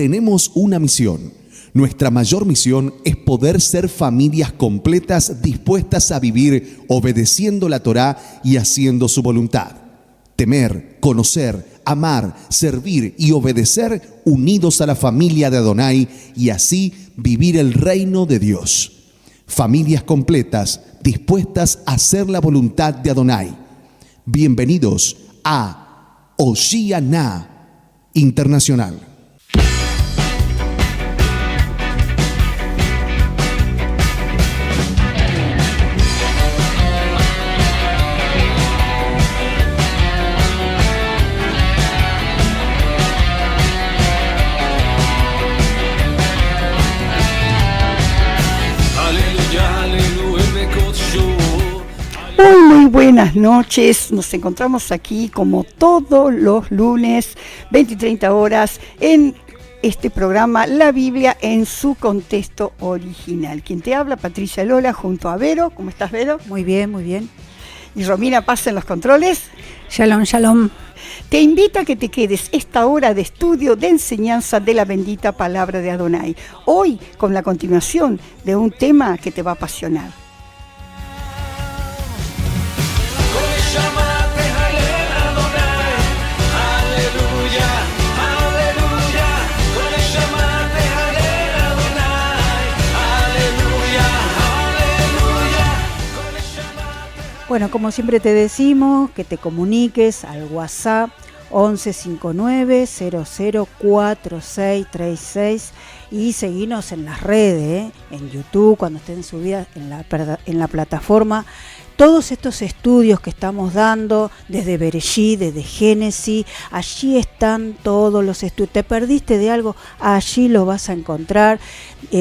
Tenemos una misión. Nuestra mayor misión es poder ser familias completas dispuestas a vivir obedeciendo la Torá y haciendo su voluntad. Temer, conocer, amar, servir y obedecer unidos a la familia de Adonai y así vivir el reino de Dios. Familias completas dispuestas a hacer la voluntad de Adonai. Bienvenidos a Oshiana Internacional. Muy buenas noches, nos encontramos aquí como todos los lunes, 20 y 30 horas, en este programa La Biblia en su contexto original. Quien te habla, Patricia Lola, junto a Vero. ¿Cómo estás, Vero? Muy bien, muy bien. Y Romina Paz en los controles. Shalom, shalom. Te invito a que te quedes esta hora de estudio, de enseñanza de la bendita palabra de Adonai. Hoy con la continuación de un tema que te va a apasionar. Bueno, como siempre te decimos, que te comuniques al WhatsApp 1159-004636 y seguinos en las redes, en YouTube, cuando estén subidas en la plataforma. Todos estos estudios que estamos dando, desde Bereshit, desde Génesis, allí están todos los estudios. ¿Te perdiste de algo? Allí lo vas a encontrar.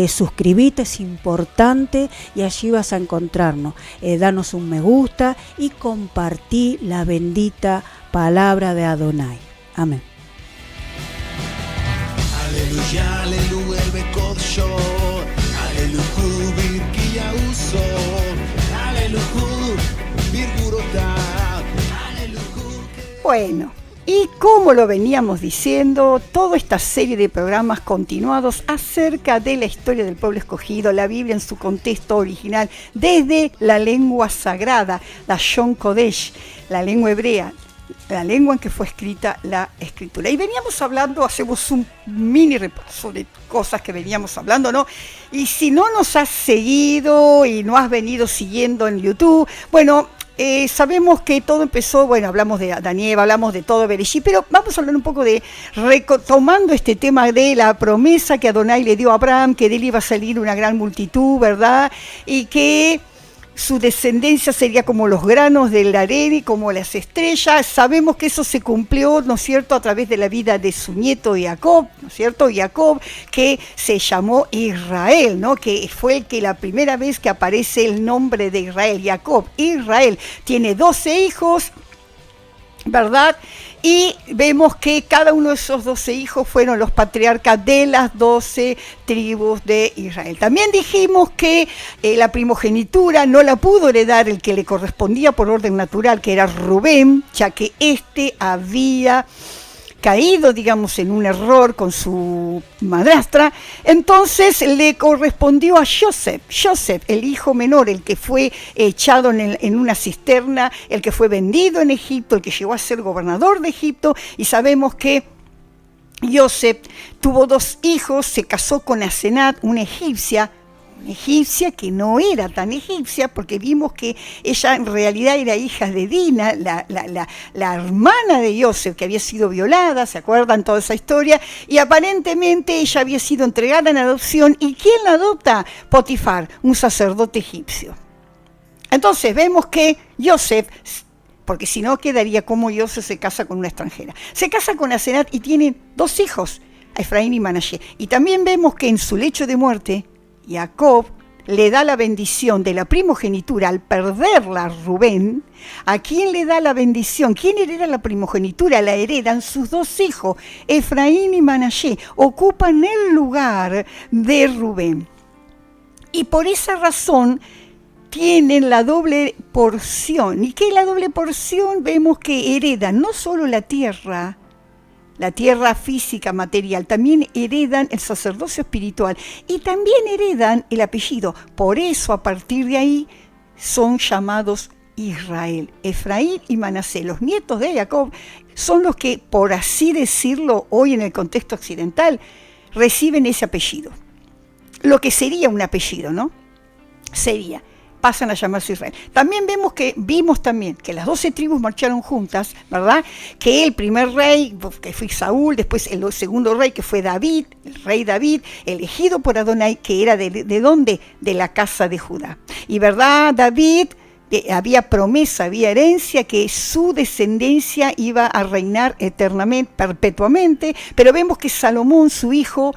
Suscribite, es importante, y allí vas a encontrarnos. Danos un me gusta y compartí la bendita palabra de Adonai. Amén. Aleluya, aleluya, el bekodsho, aleluya, birkia uso, aleluya, birgurota, aleluya. Bueno, y como lo veníamos diciendo, toda esta serie de programas continuados acerca de la historia del pueblo escogido, la Biblia en su contexto original, desde la lengua sagrada, la Shon Kodesh, la lengua hebrea, la lengua en que fue escrita la escritura. Y veníamos hablando, hacemos un mini repaso de cosas que veníamos hablando, ¿no? Y si no nos has seguido y no has venido siguiendo en YouTube, bueno, sabemos que todo empezó, bueno, hablamos de Adán y Eva, hablamos de todo Bereshit, pero vamos a hablar un poco de, retomando este tema de la promesa que Adonai le dio a Abraham, que de él iba a salir una gran multitud, ¿verdad? Y que su descendencia sería como los granos del arena y como las estrellas. Sabemos que eso se cumplió, ¿no es cierto?, a través de la vida de su nieto Jacob, ¿no es cierto? Jacob, que se llamó Israel, ¿no?, que fue el que la primera vez que aparece el nombre de Israel, Jacob, Israel, tiene 12 hijos, ¿verdad? Y vemos que cada uno de esos 12 hijos fueron los patriarcas de las 12 tribus de Israel. También dijimos que la primogenitura no la pudo heredar el que le correspondía por orden natural, que era Rubén, ya que éste había caído, digamos, en un error con su madrastra. Entonces le correspondió a Joseph, el hijo menor, el que fue echado en una cisterna, el que fue vendido en Egipto, el que llegó a ser gobernador de Egipto. Y sabemos que Joseph tuvo 2 hijos, se casó con Asenat, una egipcia que no era tan egipcia, porque vimos que ella en realidad era hija de Dina, la hermana de Joseph, que había sido violada, ¿se acuerdan toda esa historia? Y aparentemente ella había sido entregada en adopción. ¿Y quién la adopta? Potifar, un sacerdote egipcio. Entonces vemos que Joseph, porque si no quedaría como Joseph se casa con una extranjera, se casa con Asenat y tiene 2 hijos, Efraín y Manashe. Y también vemos que en su lecho de muerte, Jacob le da la bendición de la primogenitura al perderla a Rubén. ¿A quién le da la bendición? ¿Quién hereda la primogenitura? La heredan sus 2 hijos, Efraín y Manashe. Ocupan el lugar de Rubén. Y por esa razón tienen la doble porción. ¿Y qué es la doble porción? Vemos que heredan no solo la tierra, la tierra física, material, también heredan el sacerdocio espiritual y también heredan el apellido. Por eso, a partir de ahí, son llamados Israel. Efraín y Manasés, los nietos de Jacob, son los que, por así decirlo, hoy en el contexto occidental, reciben ese apellido. Lo que sería un apellido, ¿no? Pasan a llamarse Israel. También vimos también que las 12 tribus marcharon juntas, ¿verdad? Que el primer rey, que fue Saúl, después el segundo rey, que fue David, el rey David, elegido por Adonai, que era ¿de dónde? De la casa de Judá. Y verdad, David, había promesa, había herencia, que su descendencia iba a reinar eternamente, perpetuamente, pero vemos que Salomón, su hijo,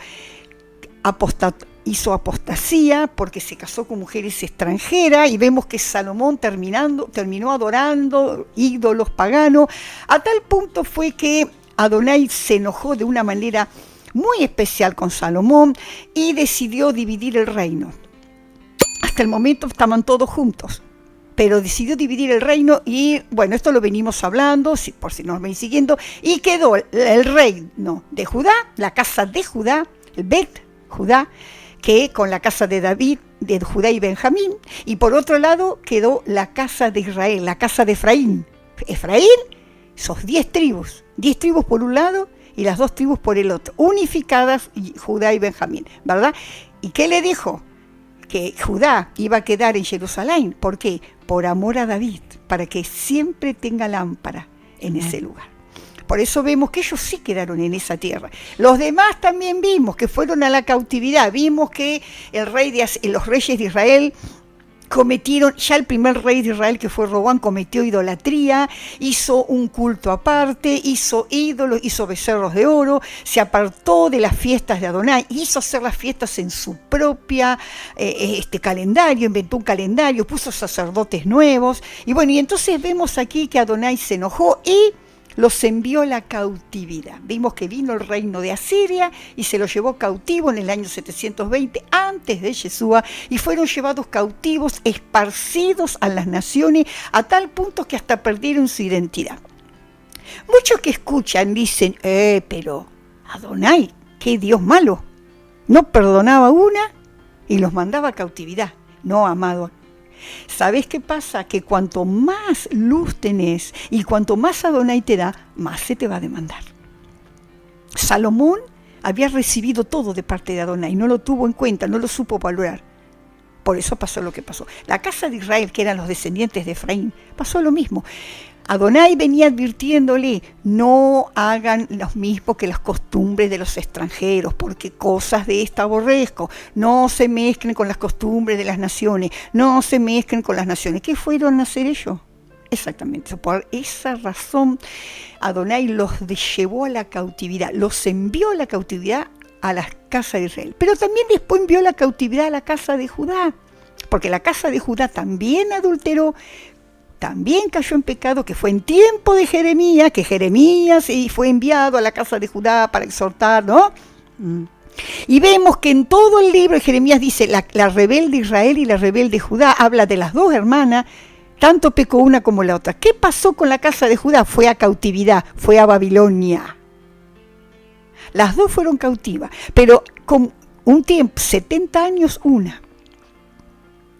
hizo apostasía porque se casó con mujeres extranjeras, y vemos que Salomón terminó adorando ídolos paganos. A tal punto fue que Adonai se enojó de una manera muy especial con Salomón y decidió dividir el reino. Hasta el momento estaban todos juntos, pero decidió dividir el reino y, bueno, esto lo venimos hablando, por si nos ven siguiendo, y quedó el reino de Judá, la casa de Judá, el Bet Judá, que con la casa de David, de Judá y Benjamín, y por otro lado quedó la casa de Israel, la casa de Efraín. Efraín, esos 10 tribus por un lado y las 2 tribus por el otro, unificadas, Judá y Benjamín, ¿verdad? ¿Y qué le dijo? Que Judá iba a quedar en Jerusalén. ¿Por qué? Por amor a David, para que siempre tenga lámpara en ese lugar. Por eso vemos que ellos sí quedaron en esa tierra. Los demás también vimos que fueron a la cautividad. Vimos que los reyes de Israel cometieron, ya el primer rey de Israel, que fue Robán, cometió idolatría, hizo un culto aparte, hizo ídolos, hizo becerros de oro, se apartó de las fiestas de Adonai, hizo hacer las fiestas en su propia calendario, inventó un calendario, puso sacerdotes nuevos, y bueno, y entonces vemos aquí que Adonai se enojó y los envió a la cautividad. Vimos que vino el reino de Asiria y se los llevó cautivo en el año 720 antes de Yeshua, y fueron llevados cautivos, esparcidos a las naciones, a tal punto que hasta perdieron su identidad. Muchos que escuchan dicen, pero Adonai, qué Dios malo, no perdonaba una y los mandaba a cautividad. No, amado. ¿Sabes qué pasa? Que cuanto más luz tenés y cuanto más Adonai te da, más se te va a demandar. Salomón había recibido todo de parte de Adonai, no lo tuvo en cuenta, no lo supo valorar. Por eso pasó lo que pasó. La casa de Israel, que eran los descendientes de Efraín, pasó lo mismo. Adonai venía advirtiéndole, no hagan lo mismo que las costumbres de los extranjeros, porque cosas de esta aborrezco. No se mezclen con las costumbres de las naciones, no se mezclen con las naciones. ¿Qué fueron a hacer ellos? Exactamente, por esa razón Adonai los llevó a la cautividad, los envió a la cautividad a la casa de Israel, pero también después envió la cautividad a la casa de Judá, porque la casa de Judá también adulteró, también cayó en pecado, que fue en tiempo de Jeremías, que Jeremías fue enviado a la casa de Judá para exhortar, ¿no? Y vemos que en todo el libro de Jeremías dice, la rebelde Israel y la rebelde Judá, habla de las dos hermanas, tanto pecó una como la otra. ¿Qué pasó con la casa de Judá? Fue a cautividad, fue a Babilonia. Las dos fueron cautivas, pero con un tiempo, 70 años una.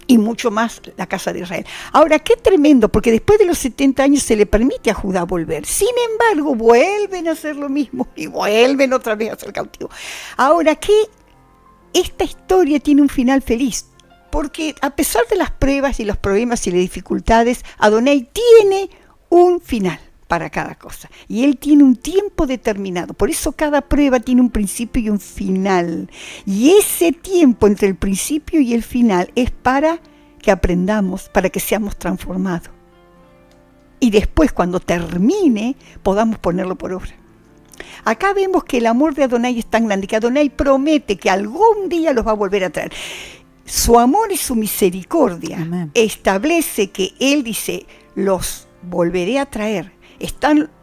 Y mucho más la casa de Israel. Ahora, qué tremendo, porque después de los 70 años se le permite a Judá volver. Sin embargo, vuelven a hacer lo mismo y vuelven otra vez a ser cautivos. Ahora, que esta historia tiene un final feliz, porque a pesar de las pruebas y los problemas y las dificultades, Adonai tiene un final para cada cosa. Y Él tiene un tiempo determinado. Por eso cada prueba tiene un principio y un final. Y ese tiempo entre el principio y el final es para que aprendamos, para que seamos transformados. Y después, cuando termine, podamos ponerlo por obra. Acá vemos que el amor de Adonai es tan grande, que Adonai promete que algún día los va a volver a traer. Su amor y su misericordia establece que Él dice, los volveré a traer.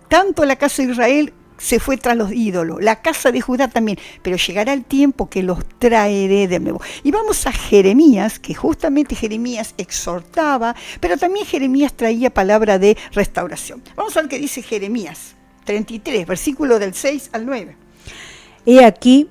Tanto la casa de Israel se fue tras los ídolos, la casa de Judá también, pero llegará el tiempo que los traeré de nuevo. Y vamos a Jeremías, que justamente Jeremías exhortaba, pero también Jeremías traía palabra de restauración. Vamos a ver qué dice Jeremías 33, versículo del 6 al 9. He aquí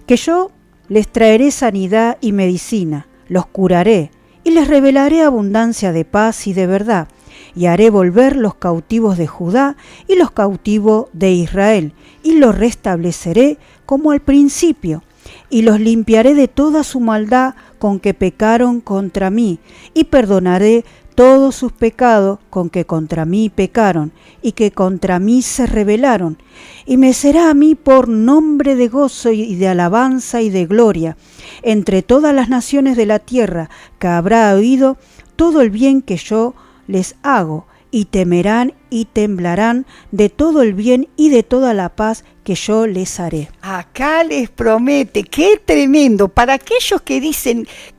que yo les traeré sanidad y medicina, los curaré y les revelaré abundancia de paz y de verdad, y haré volver los cautivos de Judá y los cautivos de Israel, y los restableceré como al principio, y los limpiaré de toda su maldad con que pecaron contra mí, y perdonaré todos sus pecados con que contra mí pecaron, y que contra mí se rebelaron, y me será a mí por nombre de gozo y de alabanza y de gloria, entre todas las naciones de la tierra, que habrá oído todo el bien que yo les hago, y temerán y temblarán de todo el bien y de toda la paz que yo les haré. Acá les promete, qué tremendo, para aquellos que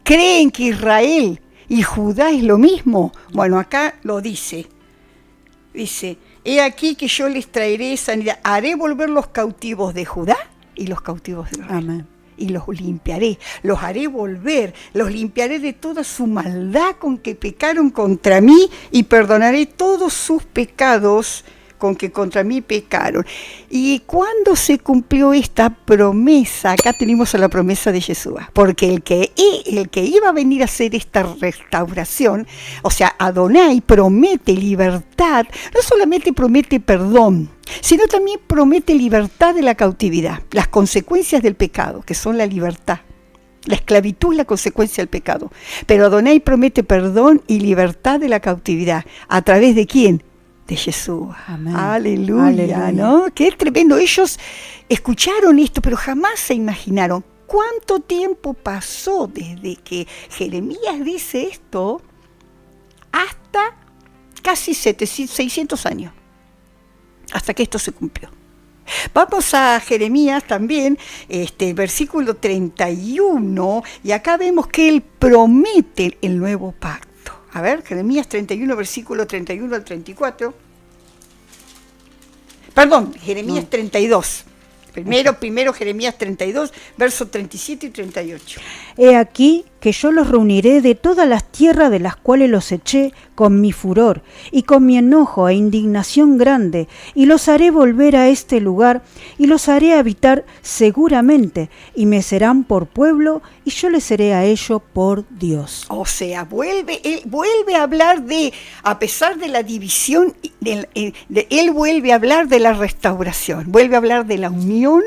creen que Israel y Judá es lo mismo. Bueno, acá lo dice, he aquí que yo les traeré sanidad, haré volver los cautivos de Judá y los cautivos de Israel. Amén. Y los limpiaré, los haré volver, los limpiaré de toda su maldad con que pecaron contra mí y perdonaré todos sus pecados con que contra mí pecaron. ¿Y cuándo se cumplió esta promesa? Acá tenemos a la promesa de Yeshua, porque el que iba a venir a hacer esta restauración, o sea, Adonai promete libertad, no solamente promete perdón, sino también promete libertad de la cautividad, las consecuencias del pecado, que son la libertad. La esclavitud es la consecuencia del pecado. Pero Adonai promete perdón y libertad de la cautividad. ¿A través de quién? De Jesús. Amén. Aleluya, Aleluya. ¿no? Qué tremendo. Ellos escucharon esto, pero jamás se imaginaron cuánto tiempo pasó desde que Jeremías dice esto hasta casi 600 años, hasta que esto se cumplió. Vamos a Jeremías también, versículo 31, y acá vemos que él promete el nuevo pacto. A ver, Jeremías 31, versículo 31 al 34. Perdón, Jeremías 32. Primero Jeremías 32, versos 37 y 38. He aquí que yo los reuniré de todas las tierras de las cuales los eché con mi furor y con mi enojo e indignación grande, y los haré volver a este lugar, y los haré habitar seguramente, y me serán por pueblo, y yo les seré a ellos por Dios. O sea, vuelve a hablar a pesar de la división, él vuelve a hablar de la restauración, vuelve a hablar de la unión,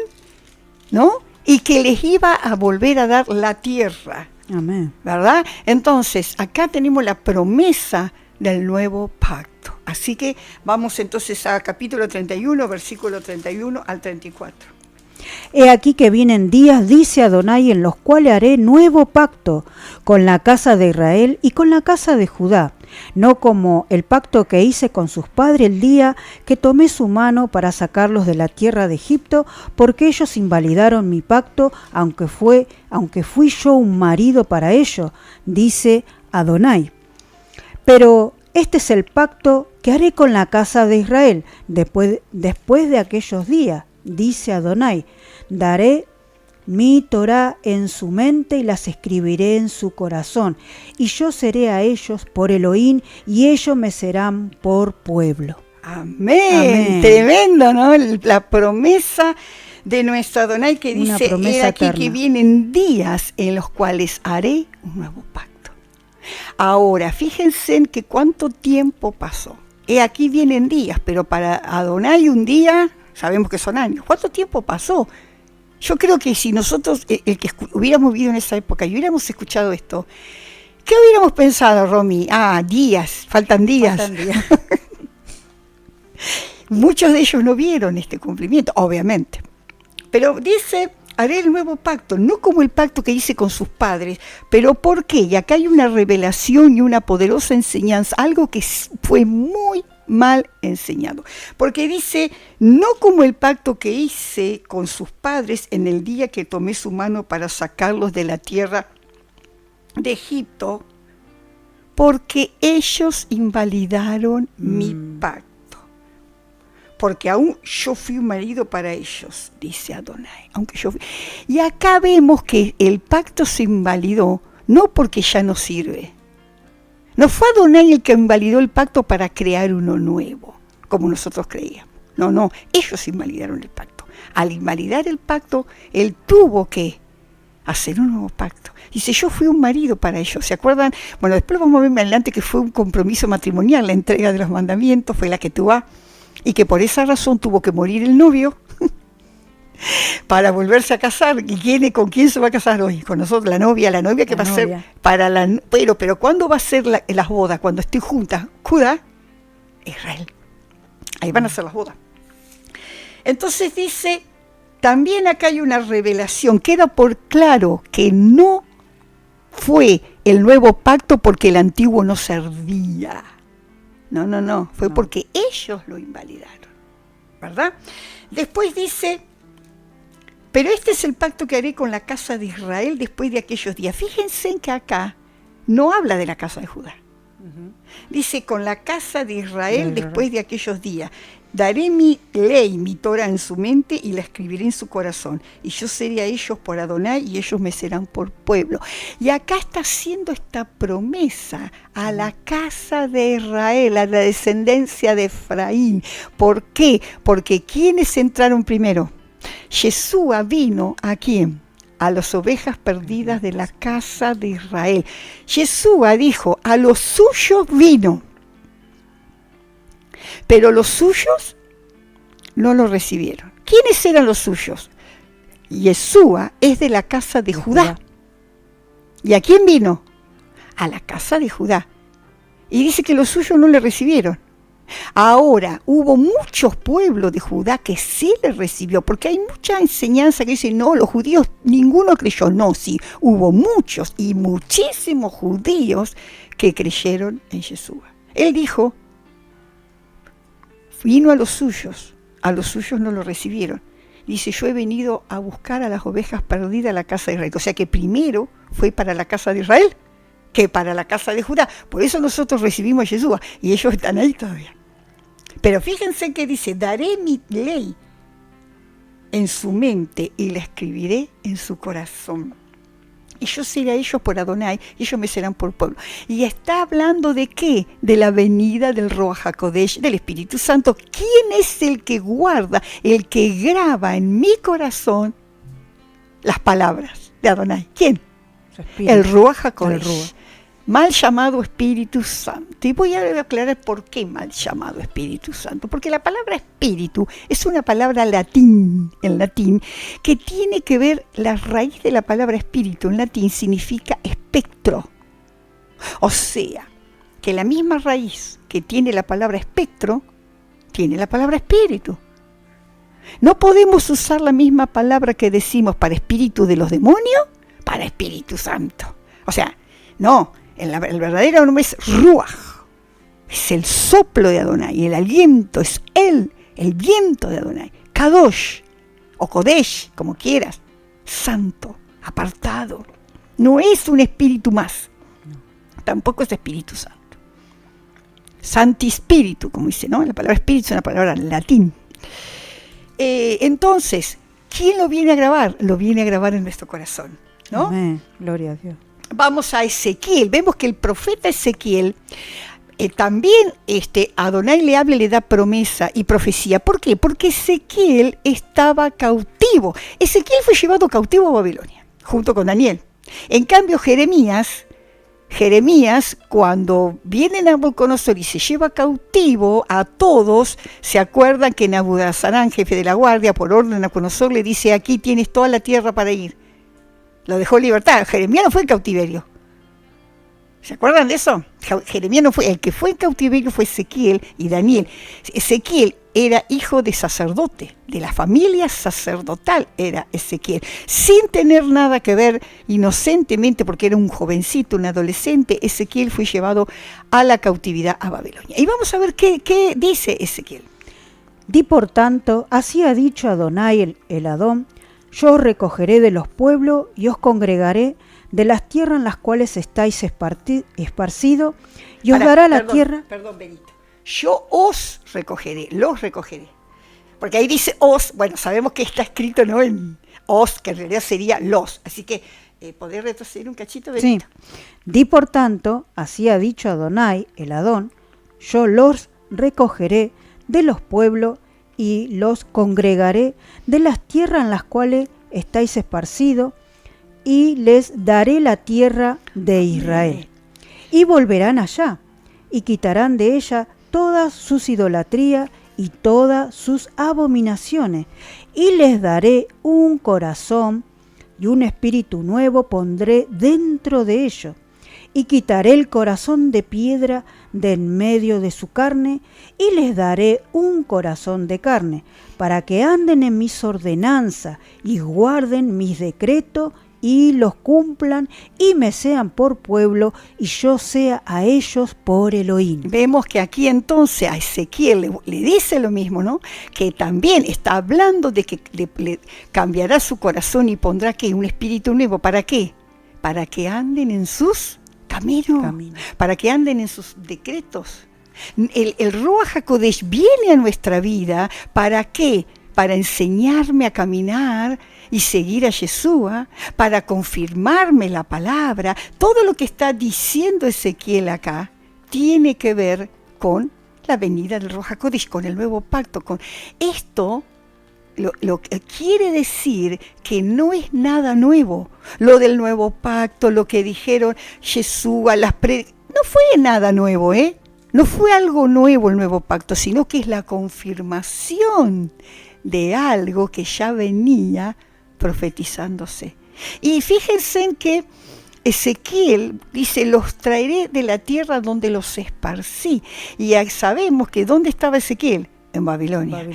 ¿no? Y que les iba a volver a dar la tierra. Amén. ¿Verdad? Entonces, acá tenemos la promesa del nuevo pacto. Así que vamos entonces a capítulo 31, versículo 31 al 34. He aquí que vienen días, dice Adonai, en los cuales haré nuevo pacto con la casa de Israel y con la casa de Judá, no como el pacto que hice con sus padres el día que tomé su mano para sacarlos de la tierra de Egipto, porque ellos invalidaron mi pacto, aunque fui yo un marido para ellos, dice Adonai. Pero este es el pacto que haré con la casa de Israel después de aquellos días, dice Adonai. Daré mi Torá en su mente y las escribiré en su corazón, y yo seré a ellos por Elohim, y ellos me serán por pueblo. Amén. Amén. Tremendo, ¿no? La promesa de nuestro Adonai que Una dice, promesa he aquí eterna. que vienen días en los cuales haré un nuevo pacto. Ahora, fíjense en que cuánto tiempo pasó. He aquí vienen días, pero para Adonai un día, sabemos que son años. ¿Cuánto tiempo pasó? Yo creo que si nosotros, el que hubiéramos vivido en esa época y hubiéramos escuchado esto, ¿qué hubiéramos pensado, Romy? Días, faltan días. Muchos de ellos no vieron este cumplimiento, obviamente. Pero dice, haré el nuevo pacto, no como el pacto que hice con sus padres. ¿Pero por qué? Y acá hay una revelación y una poderosa enseñanza, algo que fue muy mal enseñado. Porque dice, no como el pacto que hice con sus padres en el día que tomé su mano para sacarlos de la tierra de Egipto, porque ellos invalidaron mi pacto. Porque aún yo fui un marido para ellos, dice Adonai. Y acá vemos que el pacto se invalidó, no porque ya no sirve. No fue Adonai el que invalidó el pacto para crear uno nuevo, como nosotros creíamos. No, ellos invalidaron el pacto. Al invalidar el pacto, él tuvo que hacer un nuevo pacto. Dice, yo fui un marido para ellos, ¿se acuerdan? Bueno, después vamos a ver más adelante que fue un compromiso matrimonial, la entrega de los mandamientos, fue la que tuvo, y que por esa razón tuvo que morir el novio para volverse a casar. ¿Y con quién se va a casar hoy? Con nosotros, la novia que va a ser para la... Pero ¿cuándo va a ser las bodas? Cuando estén juntas, Judá, Israel. Ahí van a ser las bodas. Entonces dice, también acá hay una revelación, queda por claro que no fue el nuevo pacto porque el antiguo no servía. No, fue porque ellos lo invalidaron, ¿verdad? Después dice, pero este es el pacto que haré con la casa de Israel después de aquellos días. Fíjense en que acá no habla de la casa de Judá. Dice, con la casa de Israel después de aquellos días. Daré mi ley, mi Torah en su mente y la escribiré en su corazón. Y yo seré a ellos por Adonai y ellos me serán por pueblo. Y acá está haciendo esta promesa a la casa de Israel, a la descendencia de Efraín. ¿Por qué? Porque ¿quiénes entraron primero? Yeshua vino ¿a quién? A las ovejas perdidas de la casa de Israel. Yeshua dijo, a los suyos vino, pero los suyos no lo recibieron. ¿Quiénes eran los suyos? Yeshua es de la casa de Judá. ¿Y a quién vino? A la casa de Judá. Y dice que los suyos no le recibieron. Ahora, hubo muchos pueblos de Judá que sí le recibió, porque hay mucha enseñanza que dice, no, los judíos, ninguno creyó. No, sí, hubo muchos y muchísimos judíos que creyeron en Yeshua. Él dijo, vino a los suyos no lo recibieron. Dice, yo he venido a buscar a las ovejas perdidas a la casa de Israel. O sea que primero fue para la casa de Israel que para la casa de Judá. Por eso nosotros recibimos a Yeshua y ellos están ahí todavía. Pero fíjense que dice, daré mi ley en su mente y la escribiré en su corazón. Y yo seré a ellos por Adonai, y ellos me serán por pueblo. Y está hablando de qué? De la venida del Ruach HaKodesh, del Espíritu Santo. ¿Quién es el que guarda, el que graba en mi corazón las palabras de Adonai? ¿Quién? El Ruach HaKodesh. Mal llamado Espíritu Santo. Y voy a aclarar por qué mal llamado Espíritu Santo. Porque la palabra espíritu es una palabra en latín, que tiene que ver, la raíz de la palabra espíritu en latín significa espectro. O sea, que la misma raíz que tiene la palabra espectro, tiene la palabra espíritu. No podemos usar la misma palabra que decimos para espíritu de los demonios, para Espíritu Santo. O sea, no. El verdadero nombre es Ruach, es el soplo de Adonai, el aliento, es el viento de Adonai. Kadosh, o Kodesh, como quieras, santo, apartado. No es un espíritu más, tampoco es Espíritu Santo. Santi Spiritu, como dice, ¿no? La palabra espíritu es una palabra en latín. Entonces, ¿quién lo viene a grabar? Lo viene a grabar en nuestro corazón, ¿no? Amén. Gloria a Dios. Vamos a Ezequiel. Vemos que el profeta Ezequiel también Adonai le habla y le da promesa y profecía. ¿Por qué? Porque Ezequiel estaba cautivo. Ezequiel fue llevado cautivo a Babilonia, junto con Daniel. En cambio, Jeremías, cuando viene Nabucodonosor y se lleva cautivo a todos, se acuerdan que Nabucodonosor, jefe de la guardia, por orden de Nabucodonosor, le dice, aquí tienes toda la tierra para ir. Lo dejó en libertad. Jeremías no fue en cautiverio. ¿Se acuerdan de eso? Jeremías no fue. El que fue en cautiverio fue Ezequiel y Daniel. Ezequiel era hijo de sacerdote, de la familia sacerdotal era Ezequiel, sin tener nada que ver, inocentemente, porque era un jovencito, un adolescente. Ezequiel fue llevado a la cautividad a Babilonia. Y vamos a ver qué dice Ezequiel. Di por tanto, así ha dicho Adonai el Adón, yo os recogeré de los pueblos y os congregaré de las tierras en las cuales estáis esparcidos y os dará la tierra. Perdón, Benito. Yo os recogeré, los recogeré. Porque ahí dice os, bueno, sabemos que está escrito no en os, que en realidad sería los. Así que, ¿podés retroceder un cachito, Benito? Sí. Di por tanto, así ha dicho Adonai el Adón, yo los recogeré de los pueblos y los congregaré de las tierras en las cuales estáis esparcidos, y les daré la tierra de Israel. Y volverán allá, y quitarán de ella todas sus idolatrías y todas sus abominaciones, y les daré un corazón y un espíritu nuevo pondré dentro de ellos, y quitaré el corazón de piedra de en medio de su carne, y les daré un corazón de carne, para que anden en mis ordenanzas y guarden mis decretos y los cumplan, y me sean por pueblo y yo sea a ellos por Elohim. Vemos que aquí entonces a Ezequiel le dice lo mismo, ¿no? Que también está hablando de que le cambiará su corazón y pondrá ¿qué? Un espíritu nuevo. ¿Para qué? Para que anden en sus caminos, para que anden en sus decretos. El Ruach HaKodesh viene a nuestra vida, ¿para qué? Para enseñarme a caminar y seguir a Yeshua, para confirmarme la palabra. Todo lo que está diciendo Ezequiel acá tiene que ver con la venida del Ruach HaKodesh, con el nuevo pacto. Con esto lo que quiere decir que no es nada nuevo. Lo del nuevo pacto, lo que dijeron Yeshua, no fue nada nuevo, ¿eh? No fue algo nuevo el nuevo pacto, sino que es la confirmación de algo que ya venía profetizándose. Y fíjense en que Ezequiel dice, los traeré de la tierra donde los esparcí. Y ya sabemos que ¿dónde estaba Ezequiel? En Babilonia.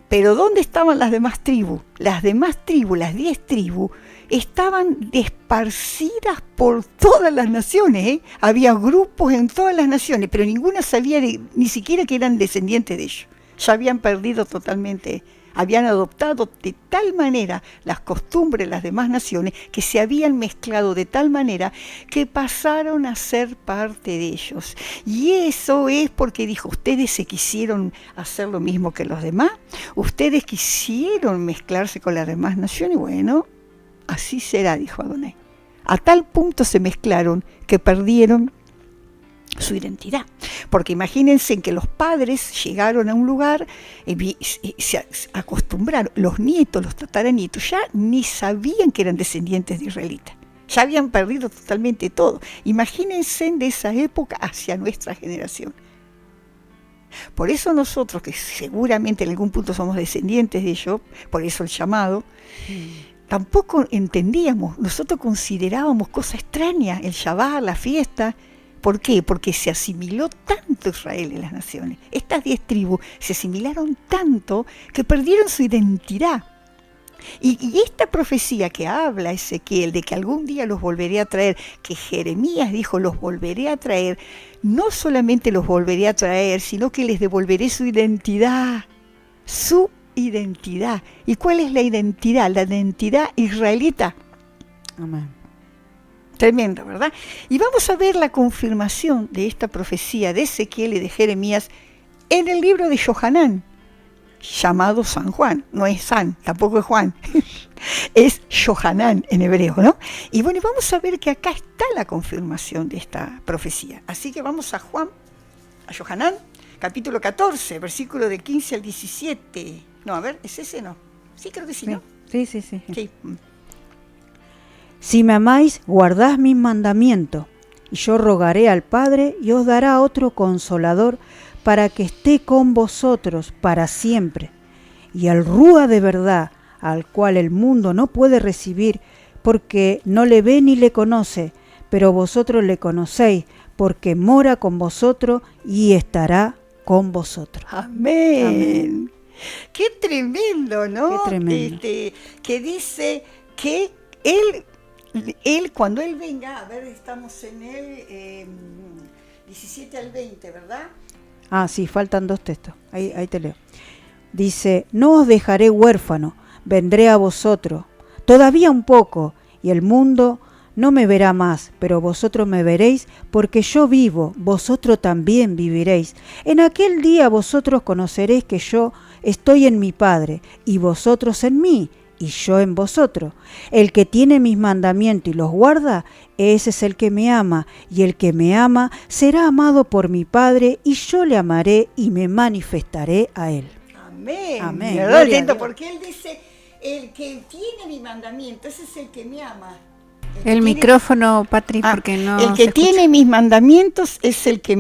Pero ¿dónde estaban las demás tribus? Las demás tribus, las 10 tribus, estaban esparcidas por todas las naciones, ¿eh? Había grupos en todas las naciones, pero ninguna sabía ni siquiera que eran descendientes de ellos. Ya habían perdido totalmente, habían adoptado de tal manera las costumbres de las demás naciones que se habían mezclado de tal manera que pasaron a ser parte de ellos. Y eso es porque dijo, ustedes se quisieron hacer lo mismo que los demás, ustedes quisieron mezclarse con las demás naciones, y bueno, así será, dijo Adonai. A tal punto se mezclaron que perdieron su identidad. Porque imagínense que los padres llegaron a un lugar y se acostumbraron, los nietos, los tataranietos, ya ni sabían que eran descendientes de israelitas. Ya habían perdido totalmente todo. Imagínense de esa época hacia nuestra generación. Por eso nosotros, que seguramente en algún punto somos descendientes de ellos, por eso el llamado, tampoco entendíamos, nosotros considerábamos cosa extraña el Shabbat, la fiesta. ¿Por qué? Porque se asimiló tanto Israel en las naciones. Estas 10 tribus se asimilaron tanto que perdieron su identidad. Y esta profecía que habla Ezequiel de que algún día los volveré a traer, que Jeremías dijo los volveré a traer, no solamente los volveré a traer, sino que les devolveré su identidad. Su identidad. ¿Y cuál es la identidad? La identidad israelita. Amén. Tremendo, ¿verdad? Y vamos a ver la confirmación de esta profecía de Ezequiel y de Jeremías en el libro de Yohanan, llamado San Juan. No es San, tampoco es Juan, es Yohanan en hebreo, ¿no? Y bueno, vamos a ver que acá está la confirmación de esta profecía. Así que vamos a Yohanan, capítulo 14, versículo del 15 al 17. No, a ver, ¿es ese no? Sí, creo que sí, ¿no? Sí. Sí. Si me amáis, guardad mis mandamientos, y yo rogaré al Padre y os dará otro consolador para que esté con vosotros para siempre. Y el Rúa de verdad, al cual el mundo no puede recibir, porque no le ve ni le conoce, pero vosotros le conocéis, porque mora con vosotros y estará con vosotros. Amén. Amén. Qué tremendo, ¿no? Qué tremendo. Que dice que Él, cuando Él venga, a ver, estamos en el 17 al 20, ¿verdad? Ah, sí, faltan 2 textos. Ahí te leo. Dice, no os dejaré huérfano, vendré a vosotros. Todavía un poco, y el mundo no me verá más, pero vosotros me veréis, porque yo vivo, vosotros también viviréis. En aquel día vosotros conoceréis que yo estoy en mi Padre, y vosotros en mí, y yo en vosotros. El que tiene mis mandamientos y los guarda, ese es el que me ama, y el que me ama será amado por mi Padre, y yo le amaré y me manifestaré a él. Amén. Amén. ¿Verdad? Gloria a Atento, Dios. porque Él dice, el que tiene mi mandamiento, ese es el que me ama. que El tiene- micrófono, Patri, Ah, porque no el que se escucha. tiene mis mandamientos es el que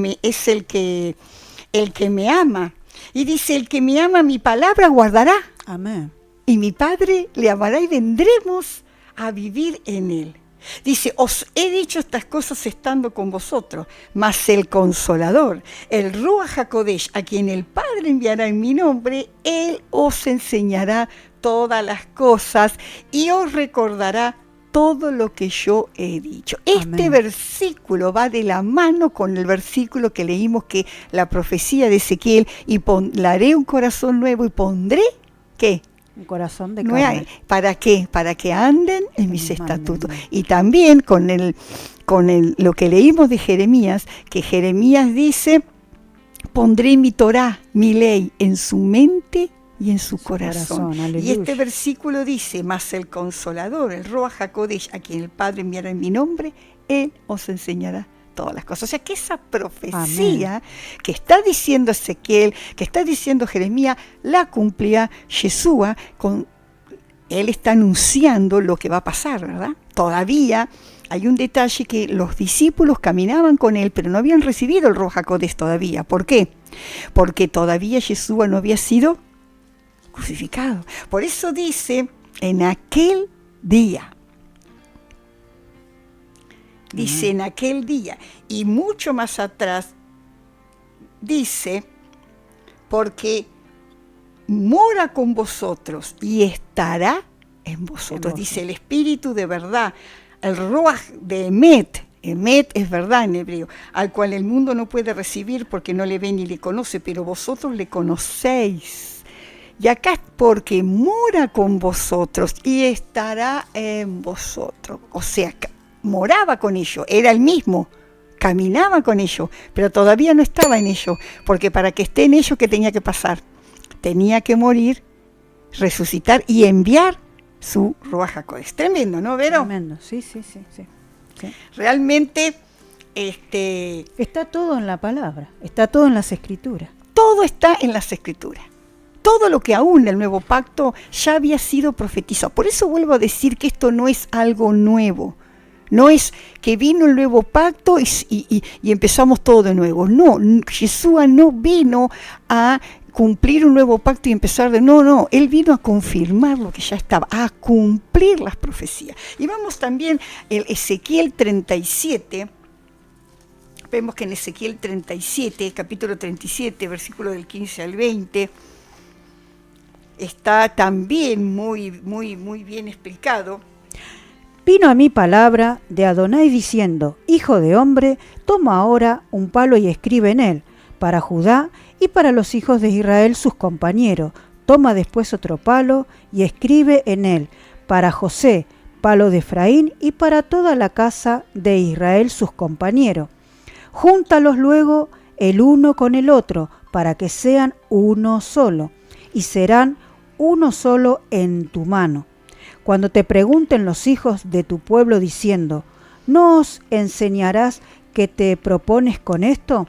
me ama. Y dice, el que me ama mi palabra guardará. Amén. Y mi Padre le amará y vendremos a vivir en él. Dice, os he dicho estas cosas estando con vosotros, mas el Consolador, el Ruach HaKodesh, a quien el Padre enviará en mi nombre, él os enseñará todas las cosas y os recordará todo lo que yo he dicho. Este Amén. versículo va de la mano con el versículo que leímos, que la profecía de Ezequiel, y le haré un corazón nuevo y pondré, ¿qué? Un corazón de No carne. hay. ¿Para qué? Para que anden en mis mis estatutos. mandamientos. Y también con lo que leímos de Jeremías, que Jeremías dice, pondré mi Torá, mi ley, en su mente y en su corazón. aleluya. Y este versículo dice, mas el Consolador, el Ruach HaKodesh, a quien el Padre enviará en mi nombre, él os enseñará todas las cosas. O sea que esa profecía que está diciendo Ezequiel, que está diciendo Jeremías, la cumplía Yeshua. Él está anunciando lo que va a pasar, ¿verdad? Todavía hay un detalle, que los discípulos caminaban con él, pero no habían recibido el Ruach HaKodesh todavía. ¿Por qué? Porque todavía Yeshua no había sido crucificado. Por eso dice, en aquel día. Dice, en aquel día. Y mucho más atrás dice, porque mora con vosotros y estará en vosotros. Dice, el Espíritu de verdad, el Ruach de Emet. Emet es verdad en hebreo, al cual el mundo no puede recibir porque no le ve ni le conoce, pero vosotros le conocéis. Y acá es porque mora con vosotros y estará en vosotros. O sea, moraba con ellos, era el mismo, caminaba con ellos, pero todavía no estaba en ellos, porque para que esté en ellos, ¿qué tenía que pasar? Tenía que morir, resucitar y enviar su Ruach HaKodesh. Tremendo, ¿no, Vero? Tremendo, sí. Realmente, Está todo en la palabra, está todo en las escrituras. todo está en las Escrituras. Todo lo que aún el nuevo pacto ya había sido profetizado. Por eso vuelvo a decir que esto no es algo nuevo. No es que vino el nuevo pacto y empezamos todo de nuevo. No, Yeshua no vino a cumplir un nuevo pacto y empezar de... No, Él vino a confirmar lo que ya estaba, a cumplir las profecías. Y vamos también en Ezequiel 37. Vemos que en Ezequiel 37, capítulo 37, versículo del 15 al 20... está también muy bien explicado. Vino a mí palabra de Adonai diciendo, Hijo de hombre, toma ahora un palo y escribe en él, para Judá y para los hijos de Israel sus compañeros. Toma después otro palo y escribe en él, para José, palo de Efraín, y para toda la casa de Israel sus compañeros. Júntalos luego el uno con el otro, para que sean uno solo, y serán uno solo en tu mano. Cuando te pregunten los hijos de tu pueblo diciendo, ¿no os enseñarás que te propones con esto?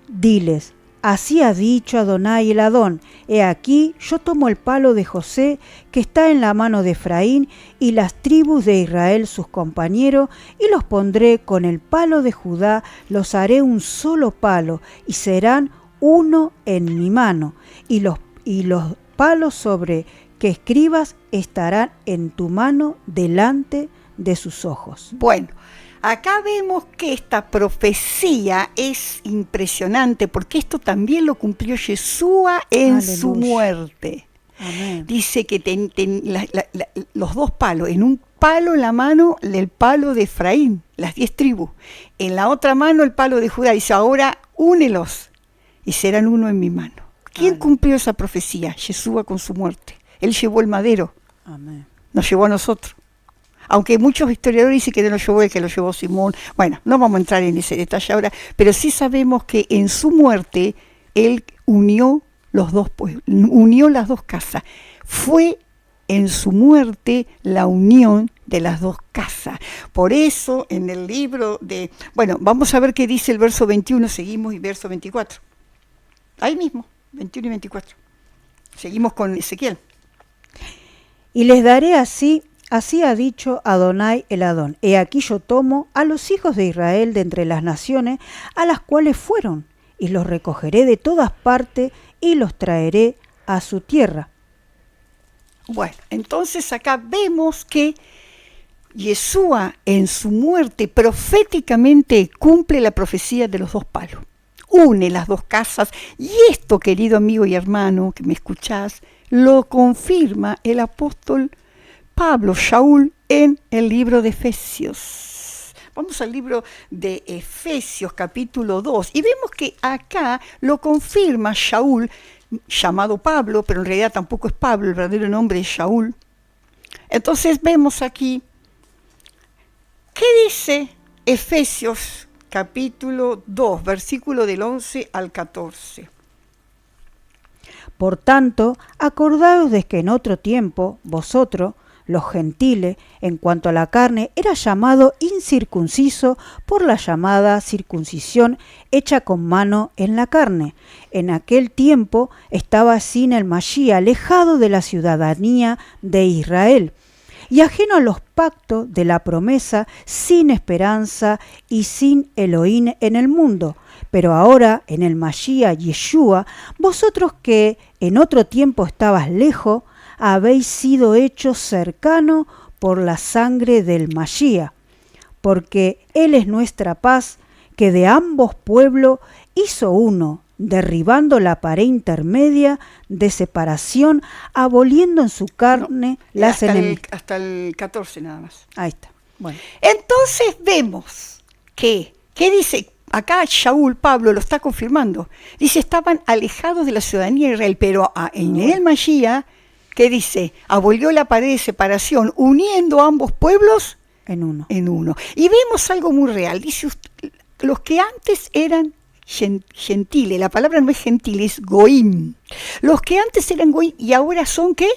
Diles, así ha dicho Adonai el Adón, he aquí yo tomo el palo de José que está en la mano de Efraín y las tribus de Israel sus compañeros, y los pondré con el palo de Judá, los haré un solo palo, y serán uno en mi mano, y los palos sobre que escribas estarán en tu mano delante de sus ojos. Bueno, acá vemos que esta profecía es impresionante, porque esto también lo cumplió Yeshua en Aleluya. su muerte. Amén. Dice que los dos palos, en un palo en la mano el palo de Efraín, las 10 tribus, en la otra mano el palo de Judá. Dice, ahora únelos y serán uno en mi mano. ¿Quién cumplió esa profecía? Yeshua con su muerte. Él llevó el madero, Amén. nos llevó a nosotros. Aunque muchos historiadores dicen que no lo llevó él, que lo llevó Simón. Bueno, no vamos a entrar en ese detalle ahora, pero sí sabemos que en su muerte él unió los dos pueblos, unió las dos casas. Fue en su muerte la unión de las dos casas. Por eso en el libro de... Bueno, vamos a ver qué dice el verso 21, seguimos, y verso 24. Ahí mismo, 21 y 24. Seguimos con Ezequiel. Y les daré así ha dicho Adonai el Adón. He aquí yo tomo a los hijos de Israel de entre las naciones a las cuales fueron, y los recogeré de todas partes y los traeré a su tierra. Bueno, entonces acá vemos que Yeshua en su muerte proféticamente cumple la profecía de los dos palos. Une las dos casas, y esto, querido amigo y hermano que me escuchás, lo confirma el apóstol Pablo, Shaul, en el libro de Efesios. Vamos al libro de Efesios, capítulo 2, y vemos que acá lo confirma Shaul, llamado Pablo, pero en realidad tampoco es Pablo, el verdadero nombre es Shaul. Entonces vemos aquí, ¿qué dice Efesios capítulo 2, versículo del 11 al 14? Por tanto, acordaos de que en otro tiempo vosotros, los gentiles, en cuanto a la carne, era llamado incircunciso por la llamada circuncisión hecha con mano en la carne. En aquel tiempo estaba sin el Mashiach, alejado de la ciudadanía de Israel, y ajeno a los pactos de la promesa, sin esperanza y sin Elohim en el mundo. Pero ahora, en el Mashiach Yeshua, vosotros que en otro tiempo estabas lejos, habéis sido hechos cercanos por la sangre del Mashiach, porque Él es nuestra paz, que de ambos pueblos hizo uno, derribando la pared intermedia de separación, aboliendo en su carne las enemistades. Hasta el 14 nada más. Ahí está. Bueno. Entonces vemos que, ¿qué dice? Acá Shaul, Pablo, lo está confirmando. Dice, estaban alejados de la ciudadanía de Israel, pero en el Mashiach, ¿qué dice? Abolió la pared de separación, uniendo a ambos pueblos en uno. Y vemos algo muy real. Dice, los que antes eran gentiles, la palabra no es gentil, es goim. Los que antes eran goim y ahora son, ¿qué?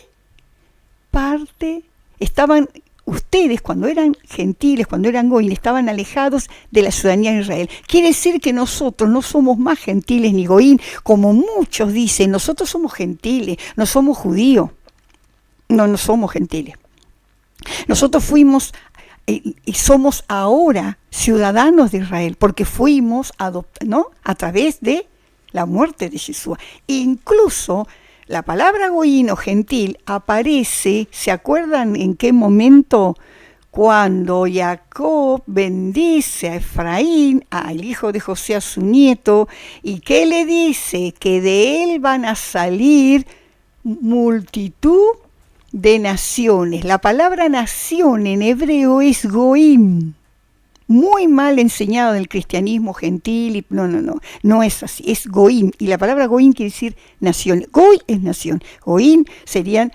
Parte, estaban... Ustedes, cuando eran gentiles, cuando eran goim, estaban alejados de la ciudadanía de Israel. Quiere decir que nosotros no somos más gentiles ni goim, como muchos dicen. Nosotros somos gentiles, no somos judíos. No somos gentiles. Nosotros fuimos y somos ahora ciudadanos de Israel, porque fuimos adoptados, a través de la muerte de Yeshua. Incluso la palabra goín o gentil aparece, ¿se acuerdan en qué momento? Cuando Jacob bendice a Efraín, al hijo de José, a su nieto, y que le dice que de él van a salir multitud de naciones. La palabra nación en hebreo es goim. Muy mal enseñado del cristianismo gentil, no es así, es goim, y la palabra goim quiere decir nación. Goy es nación, goim serían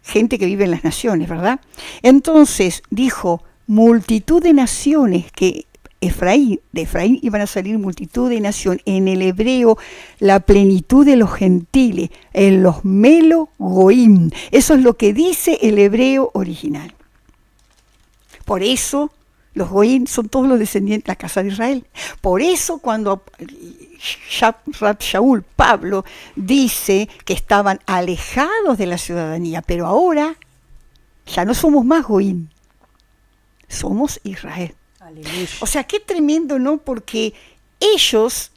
gente que vive en las naciones, ¿verdad? Entonces dijo, multitud de naciones, que de Efraín iban a salir multitud de naciones. En el hebreo, la plenitud de los gentiles, en los melo goim. Eso es lo que dice el hebreo original. Por eso los goín son todos los descendientes de la casa de Israel. Por eso cuando Shaul, Pablo, dice que estaban alejados de la ciudadanía, pero ahora ya no somos más goín, somos Israel. Aleluya. O sea, qué tremendo, ¿no? Porque ellos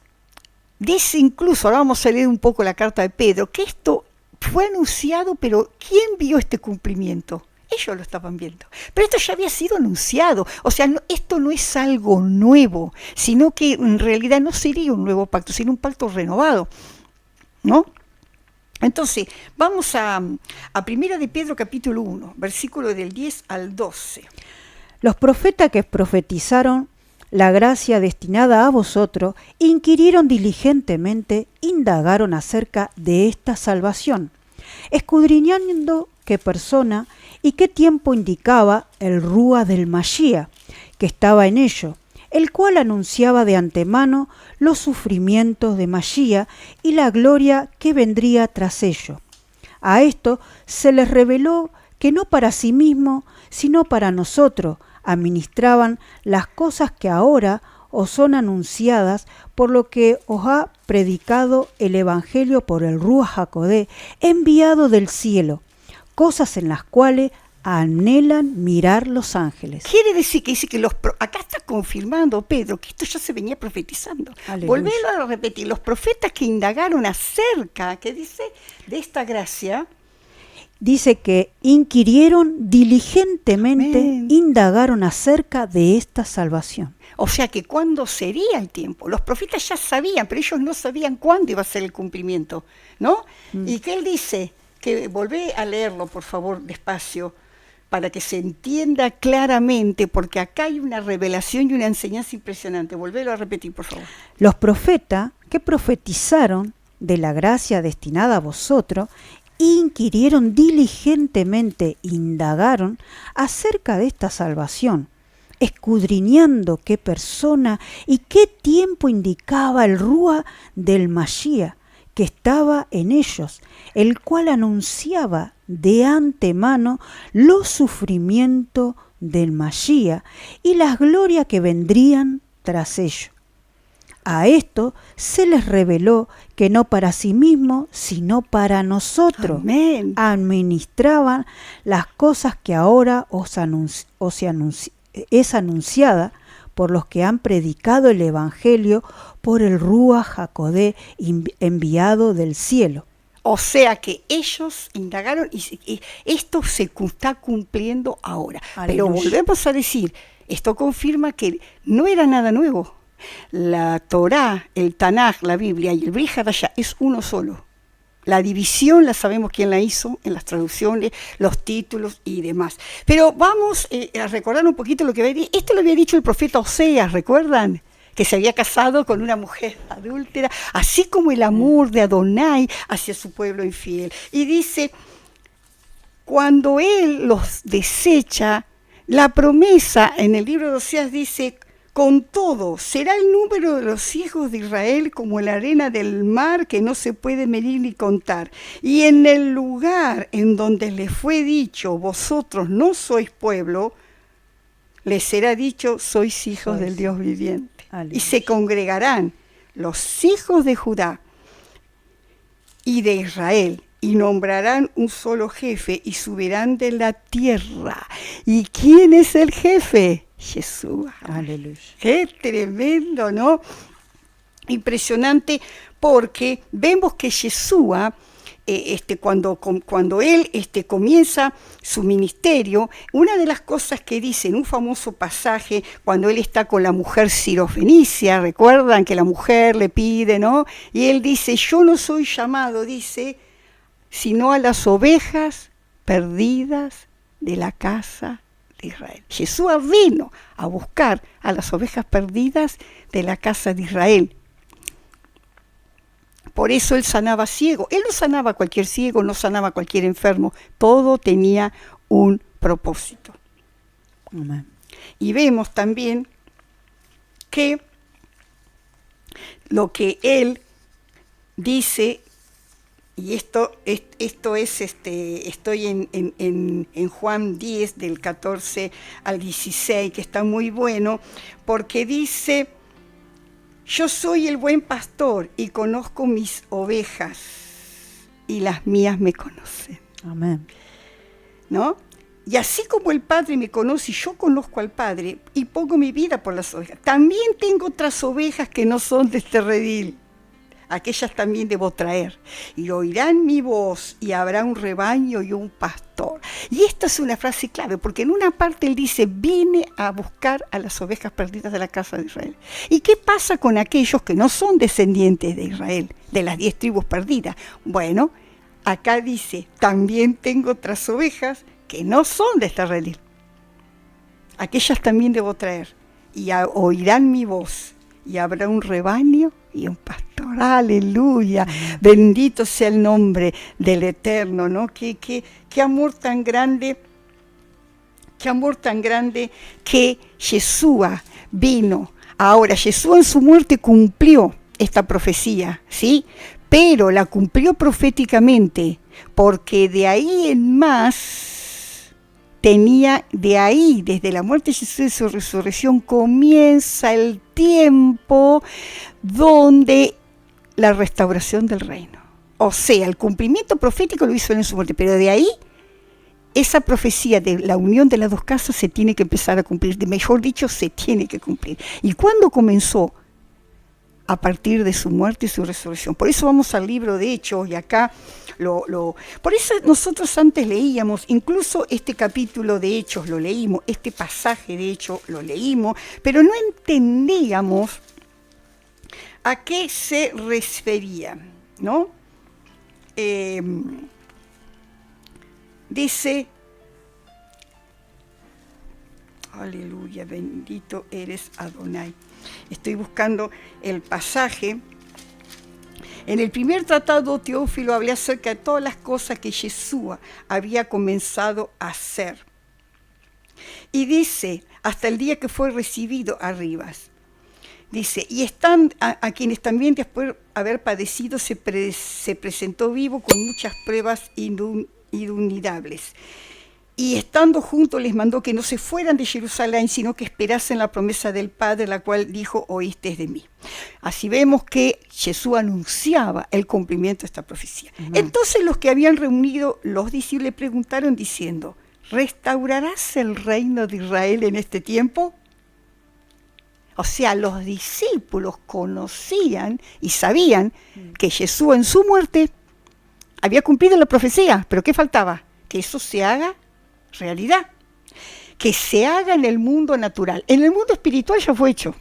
dicen, incluso, ahora vamos a leer un poco la carta de Pedro, que esto fue anunciado, pero ¿quién vio este cumplimiento? Ellos lo estaban viendo. Pero esto ya había sido anunciado. O sea, esto no es algo nuevo, sino que en realidad no sería un nuevo pacto, sino un pacto renovado, ¿no? Entonces, vamos a 1 de Pedro capítulo 1, versículo del 10 al 12. Los profetas que profetizaron la gracia destinada a vosotros, inquirieron diligentemente, indagaron acerca de esta salvación, escudriñando qué persona y qué tiempo indicaba el Rúa del Mashiach, que estaba en ello, el cual anunciaba de antemano los sufrimientos de Mashiach y la gloria que vendría tras ello. A esto se les reveló que no para sí mismo, sino para nosotros, administraban las cosas que ahora os son anunciadas, por lo que os ha predicado el Evangelio por el Ruach HaKodeh, enviado del cielo, cosas en las cuales anhelan mirar los ángeles. Quiere decir que dice que acá está confirmando Pedro que esto ya se venía profetizando. Aleluya. Volverlo a repetir, los profetas que indagaron acerca, ¿qué dice? De esta gracia. Dice que inquirieron diligentemente, Amén. indagaron acerca de esta salvación. O sea que cuándo sería el tiempo. Los profetas ya sabían, pero ellos no sabían cuándo iba a ser el cumplimiento, ¿no? Y que él dice, que volvé a leerlo, por favor, despacio, para que se entienda claramente, porque acá hay una revelación y una enseñanza impresionante. Volvélo a repetir, por favor. Los profetas que profetizaron de la gracia destinada a vosotros, inquirieron diligentemente, indagaron acerca de esta salvación, escudriñando qué persona y qué tiempo indicaba el Rúa del Mashiach que estaba en ellos, el cual anunciaba de antemano los sufrimientos del Mashiach y las glorias que vendrían tras ello. A esto se les reveló que no para sí mismos, sino para nosotros. Amén. Administraban las cosas que ahora es anunciada por los que han predicado el Evangelio por el Ruach HaKodeh enviado del cielo. O sea que ellos indagaron y esto se está cumpliendo ahora. Aleluya. Pero volvemos a decir, esto confirma que no era nada nuevo. La Torá, el Tanaj, la Biblia y el Brit Hadashah es uno solo. La división la sabemos quién la hizo en las traducciones, los títulos y demás. Pero vamos a recordar un poquito lo que había dicho. Esto lo había dicho el profeta Oseas, ¿recuerdan? Que se había casado con una mujer adúltera, así como el amor de Adonai hacia su pueblo infiel. Y dice, cuando él los desecha, la promesa en el libro de Oseas dice, con todo, será el número de los hijos de Israel como la arena del mar que no se puede medir ni contar. Y en el lugar en donde les fue dicho, vosotros no sois pueblo, les será dicho, sois hijos del Dios viviente. Aleluya. Y se congregarán los hijos de Judá y de Israel, y nombrarán un solo jefe, y subirán de la tierra. ¿Y quién es el jefe? Jesús. Aleluya. Qué tremendo, ¿no? Impresionante, porque vemos que Yeshua, cuando él comienza su ministerio, una de las cosas que dice en un famoso pasaje, cuando él está con la mujer sirofenicia, recuerdan que la mujer le pide, ¿no? Y él dice, yo no soy llamado, dice, sino a las ovejas perdidas de la casa de Israel. Jesús vino a buscar a las ovejas perdidas de la casa de Israel. Por eso él sanaba ciego. Él no sanaba a cualquier ciego, no sanaba a cualquier enfermo. Todo tenía un propósito. Amén. Y vemos también que lo que él dice, y esto es, estoy en Juan 10, del 14 al 16, que está muy bueno, porque dice, yo soy el buen pastor y conozco mis ovejas, y las mías me conocen. Amén. ¿No? Y así como el Padre me conoce y yo conozco al Padre y pongo mi vida por las ovejas, también tengo otras ovejas que no son de este redil. Aquellas también debo traer. Y oirán mi voz y habrá un rebaño y un pastor. Y esta es una frase clave, porque en una parte él dice, vine a buscar a las ovejas perdidas de la casa de Israel. ¿Y qué pasa con aquellos que no son descendientes de Israel, de las 10 tribus perdidas? Bueno, acá dice, también tengo otras ovejas que no son de este redil. Aquellas también debo traer. Y oirán mi voz y habrá un rebaño y un pastor. Aleluya, bendito sea el nombre del Eterno, ¿no? Qué amor tan grande, que Yeshua vino. Ahora, Yeshua en su muerte cumplió esta profecía, ¿sí? Pero la cumplió proféticamente, porque de ahí en más tenía de ahí, desde la muerte de Jesús y su resurrección, comienza el tiempo donde la restauración del reino. O sea, el cumplimiento profético lo hizo en su muerte, pero de ahí, esa profecía de la unión de las dos casas se tiene que empezar a cumplir, mejor dicho, se tiene que cumplir. ¿Y cuándo comenzó? A partir de su muerte y su resurrección. Por eso vamos al libro de Hechos, y acá por eso nosotros antes leíamos, incluso este capítulo de Hechos lo leímos, este pasaje de Hechos lo leímos, pero no entendíamos a qué se refería, ¿no? Dice, aleluya, bendito eres Adonai. Estoy buscando el pasaje. En el primer tratado, Teófilo hablé acerca de todas las cosas que Jesús había comenzado a hacer. Y dice, hasta el día que fue recibido arriba. Dice, y están a quienes también después de haber padecido se presentó vivo con muchas pruebas indubitables. Y estando juntos les mandó que no se fueran de Jerusalén, sino que esperasen la promesa del Padre, la cual dijo, oíste de mí. Así vemos que Jesús anunciaba el cumplimiento de esta profecía. Entonces los que habían reunido, los discípulos le preguntaron diciendo, ¿restaurarás el reino de Israel en este tiempo? O sea, los discípulos conocían y sabían que Jesús en su muerte había cumplido la profecía, pero ¿qué faltaba? Que eso se haga realidad, que se haga en el mundo natural. En el mundo espiritual ya fue hecho.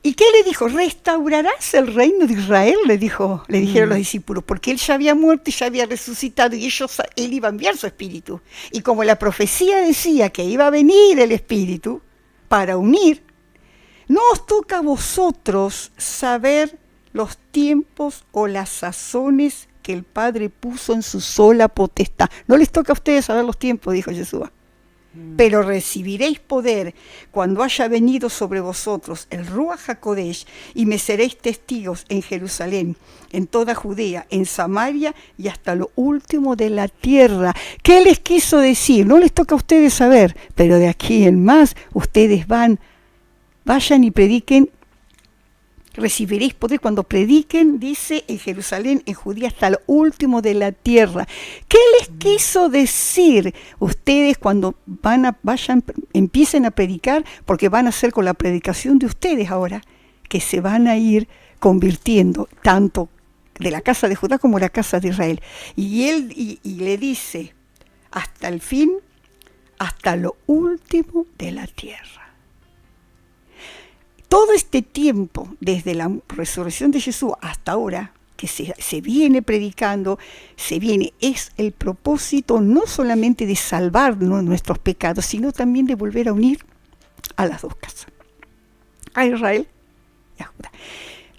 ¿Y qué le dijo? ¿Restaurarás el reino de Israel? Le dijeron los discípulos, porque él ya había muerto y ya había resucitado y él iba a enviar su espíritu. Y como la profecía decía que iba a venir el espíritu para unir, no os toca a vosotros saber los tiempos o las sazones que el Padre puso en su sola potestad. No les toca a ustedes saber los tiempos, dijo Jesús. Pero recibiréis poder cuando haya venido sobre vosotros el Ruach HaKodesh, y me seréis testigos en Jerusalén, en toda Judea, en Samaria y hasta lo último de la tierra. ¿Qué les quiso decir? No les toca a ustedes saber, pero de aquí en más ustedes vayan y prediquen. Recibiréis poder cuando prediquen, dice, en Jerusalén, en Judea, hasta lo último de la tierra. ¿Qué les quiso decir ustedes cuando empiecen a predicar? Porque van a ser con la predicación de ustedes ahora, que se van a ir convirtiendo, tanto de la casa de Judá como de la casa de Israel. Y él y le dice, hasta el fin, hasta lo último de la tierra. Todo este tiempo, desde la resurrección de Jesús hasta ahora, que se viene predicando, es el propósito no solamente de salvarnos nuestros pecados, sino también de volver a unir a las dos casas, a Israel y a Judá.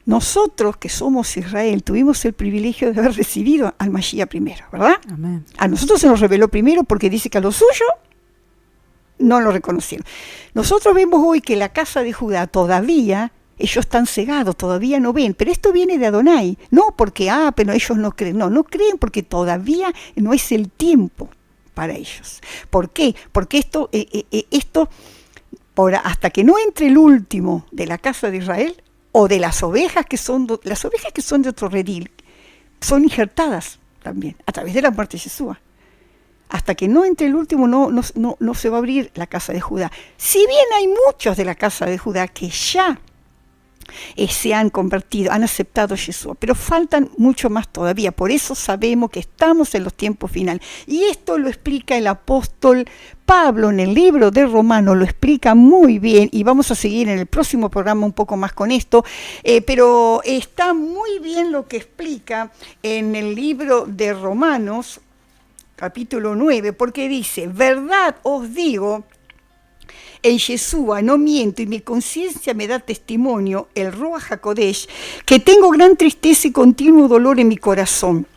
Nosotros, que somos Israel, tuvimos el privilegio de haber recibido al Mashiach primero, ¿verdad? Amén. A nosotros se nos reveló primero porque dice que a lo suyo no lo reconocieron. Nosotros vemos hoy que la casa de Judá todavía, ellos están cegados, todavía no ven, pero esto viene de Adonai, no porque, pero ellos no creen, no creen porque todavía no es el tiempo para ellos. ¿Por qué? Porque esto hasta que no entre el último de la casa de Israel, o de las ovejas que son de otro redil, son injertadas también, a través de la muerte de Jesús. Hasta que no entre el último no se va a abrir la casa de Judá. Si bien hay muchos de la casa de Judá que ya se han convertido, han aceptado a Jesús, pero faltan mucho más todavía. Por eso sabemos que estamos en los tiempos finales. Y esto lo explica el apóstol Pablo en el libro de Romanos, lo explica muy bien, y vamos a seguir en el próximo programa un poco más con esto, pero está muy bien lo que explica en el libro de Romanos, capítulo 9, porque dice, verdad os digo, en Yeshua no miento y mi conciencia me da testimonio, el Ruach HaKodesh, que tengo gran tristeza y continuo dolor en mi corazón.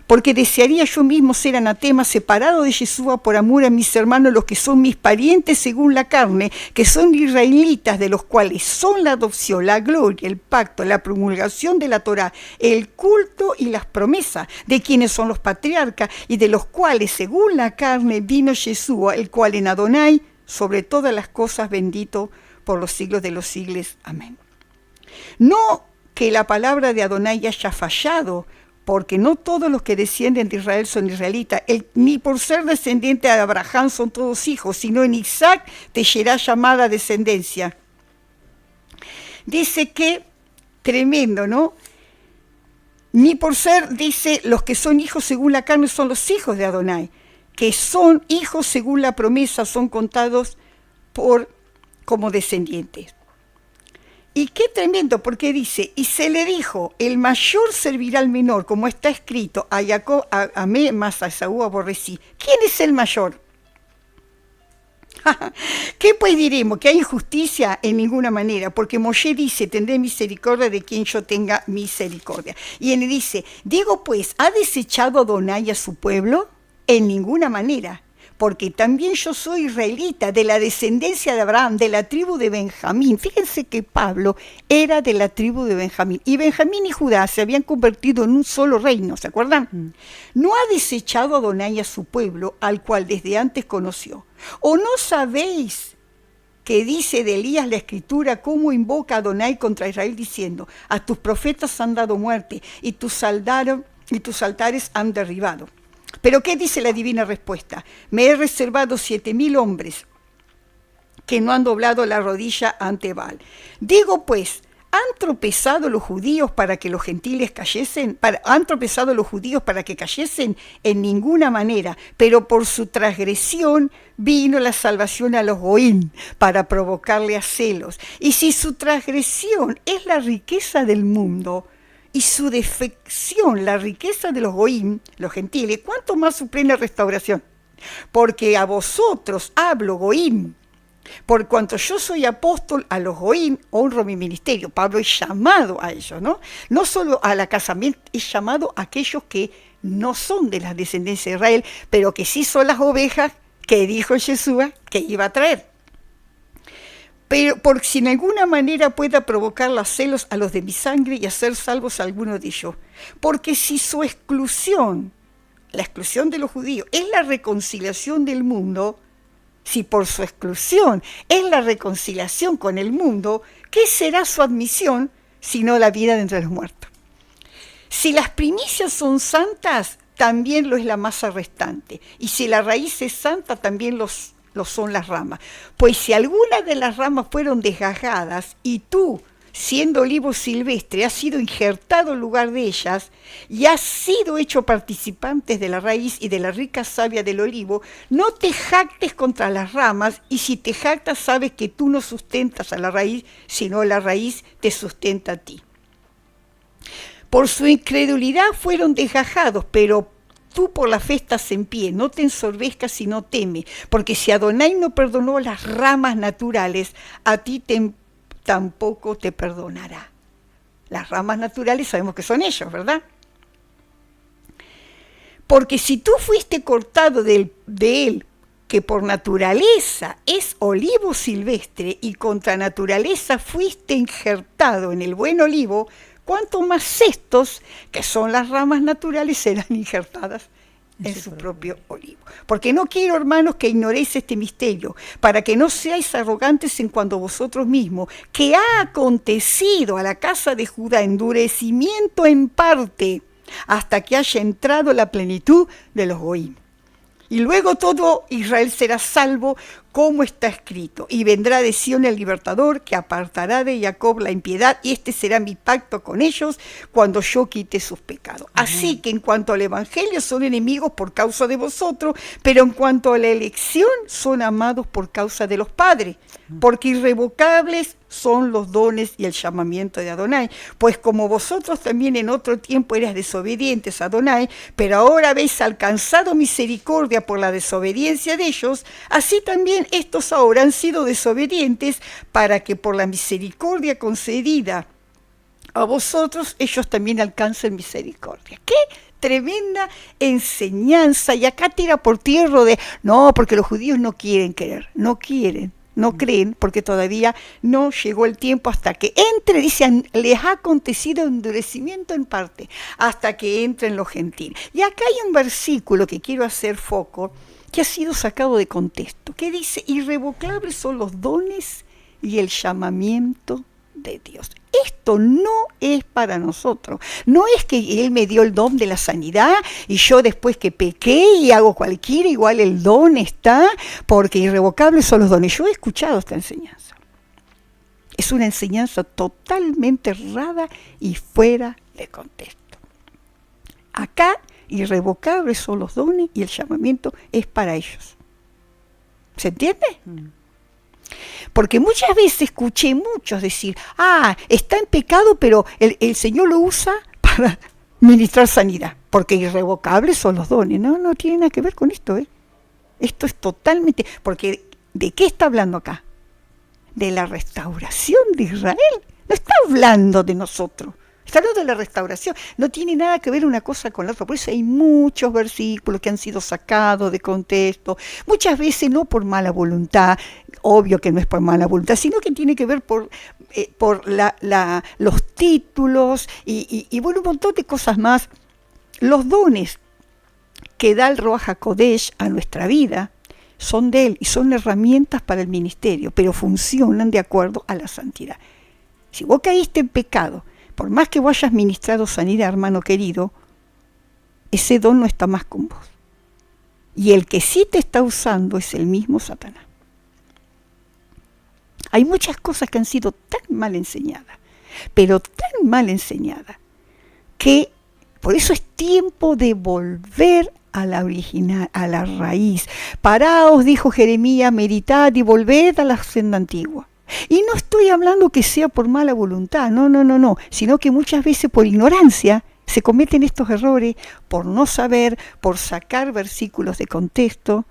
porque desearía yo mismo ser anatema, separado de Yeshua por amor a mis hermanos, los que son mis parientes según la carne, que son israelitas, de los cuales son la adopción, la gloria, el pacto, la promulgación de la Torá, el culto y las promesas, de quienes son los patriarcas, y de los cuales según la carne vino Yeshua, el cual en Adonai, sobre todas las cosas, bendito por los siglos de los siglos. Amén. No que la palabra de Adonai haya fallado, porque no todos los que descienden de Israel son israelitas, ni por ser descendiente de Abraham son todos hijos, sino en Isaac te será llamada descendencia. Dice que, tremendo, ¿no? Ni por ser, dice, los que son hijos según la carne son los hijos de Adonai, que son hijos según la promesa, son contados como descendientes. Y qué tremendo, porque dice, y se le dijo, el mayor servirá al menor, como está escrito, a Jacob amé, mas a Esaú aborrecí. ¿Quién es el mayor? ¿Qué pues diremos? ¿Que hay injusticia? En ninguna manera, porque Moshe dice, tendré misericordia de quien yo tenga misericordia. Y él dice, digo pues, ¿ha desechado Adonai a su pueblo? En ninguna manera. Porque también yo soy israelita, de la descendencia de Abraham, de la tribu de Benjamín. Fíjense que Pablo era de la tribu de Benjamín. Y Benjamín y Judá se habían convertido en un solo reino, ¿se acuerdan? No ha desechado Adonai a su pueblo, al cual desde antes conoció. ¿O no sabéis que dice de Elías la Escritura cómo invoca a Adonai contra Israel diciendo, a tus profetas han dado muerte y tus altares han derribado? Pero ¿qué dice la divina respuesta? Me he reservado 7,000 hombres que no han doblado la rodilla ante Baal. Digo pues, ¿han tropezado los judíos para que los gentiles cayesen? ¿Han tropezado los judíos para que cayesen? En ninguna manera, pero por su transgresión vino la salvación a los goín para provocarle a celos. Y si su transgresión es la riqueza del mundo, y su defección, la riqueza de los goín, los gentiles, ¿cuánto más su plena restauración? Porque a vosotros hablo, goín, por cuanto yo soy apóstol a los goín, honro mi ministerio. Pablo es llamado a ellos, ¿no? No solo a la casamiento, es llamado a aquellos que no son de la descendencia de Israel, pero que sí son las ovejas que dijo Yeshua que iba a traer. Pero por si en alguna manera pueda provocar los celos a los de mi sangre y hacer salvos a algunos de ellos. Porque si su exclusión, la exclusión de los judíos, es la reconciliación del mundo, si por su exclusión es la reconciliación con el mundo, ¿qué será su admisión sino la vida de entre los muertos? Si las primicias son santas, también lo es la masa restante. Y si la raíz es santa, también lo son las ramas. Pues si algunas de las ramas fueron desgajadas y tú, siendo olivo silvestre, has sido injertado en lugar de ellas y has sido hecho participantes de la raíz y de la rica savia del olivo, no te jactes contra las ramas, y si te jactas sabes que tú no sustentas a la raíz, sino la raíz te sustenta a ti. Por su incredulidad fueron desgajados, pero tú por la fe estás en pie, no te ensorbezcas sino teme, porque si Adonai no perdonó las ramas naturales, a ti tampoco te perdonará. Las ramas naturales sabemos que son ellos, ¿verdad? Porque si tú fuiste cortado de él, que por naturaleza es olivo silvestre, y contra naturaleza fuiste injertado en el buen olivo, cuánto más estos, que son las ramas naturales, serán injertadas en su propio olivo. Porque no quiero, hermanos, que ignoréis este misterio, para que no seáis arrogantes en cuanto a vosotros mismos, que ha acontecido a la casa de Judá endurecimiento en parte, hasta que haya entrado la plenitud de los goín. Y luego todo Israel será salvo, como está escrito, y vendrá de Sión el libertador, que apartará de Jacob la impiedad, y este será mi pacto con ellos cuando yo quite sus pecados. Así que en cuanto al evangelio son enemigos por causa de vosotros, pero en cuanto a la elección son amados por causa de los padres, porque irrevocables son los dones y el llamamiento de Adonai, pues como vosotros también en otro tiempo eras desobedientes a Adonai, pero ahora habéis alcanzado misericordia por la desobediencia de ellos, así también estos ahora han sido desobedientes, para que por la misericordia concedida a vosotros ellos también alcancen misericordia. ¡Qué tremenda enseñanza, y acá tira por tierra de, no, porque los judíos no quieren creer, no creen, porque todavía no llegó el tiempo hasta que entre, dicen, les ha acontecido endurecimiento en parte, hasta que entren los gentiles. Y acá hay un versículo que quiero hacer foco, que ha sido sacado de contexto, que dice, irrevocables son los dones y el llamamiento de Dios. Esto no es para nosotros. No es que Él me dio el don de la sanidad y yo después que pequé y hago cualquiera, igual el don está, porque irrevocables son los dones. Yo he escuchado esta enseñanza. Es una enseñanza totalmente errada y fuera de contexto. Acá, irrevocables son los dones y el llamamiento es para ellos. ¿Se entiende? Porque muchas veces escuché muchos decir, está en pecado, pero el Señor lo usa para ministrar sanidad, porque irrevocables son los dones. No tiene nada que ver con esto, ¿eh? Esto es totalmente, porque ¿de qué está hablando acá? De la restauración de Israel. No está hablando de nosotros. Está hablando de la restauración. No tiene nada que ver una cosa con la otra. Por eso hay muchos versículos que han sido sacados de contexto. Muchas veces no por mala voluntad. Obvio que no es por mala voluntad, sino que tiene que ver por los títulos y bueno, un montón de cosas más. Los dones que da el Ruach HaKodesh a nuestra vida son de Él y son herramientas para el ministerio, pero funcionan de acuerdo a la santidad. Si vos caíste en pecado, por más que vos hayas ministrado sanidad, hermano querido, ese don no está más con vos. Y el que sí te está usando es el mismo Satanás. Hay muchas cosas que han sido tan mal enseñadas, pero tan mal enseñadas, que por eso es tiempo de volver a la original, a la raíz. Paraos, dijo Jeremías, meditad y volved a la senda antigua. Y no estoy hablando que sea por mala voluntad, no, sino que muchas veces por ignorancia se cometen estos errores, por no saber, por sacar versículos de contexto,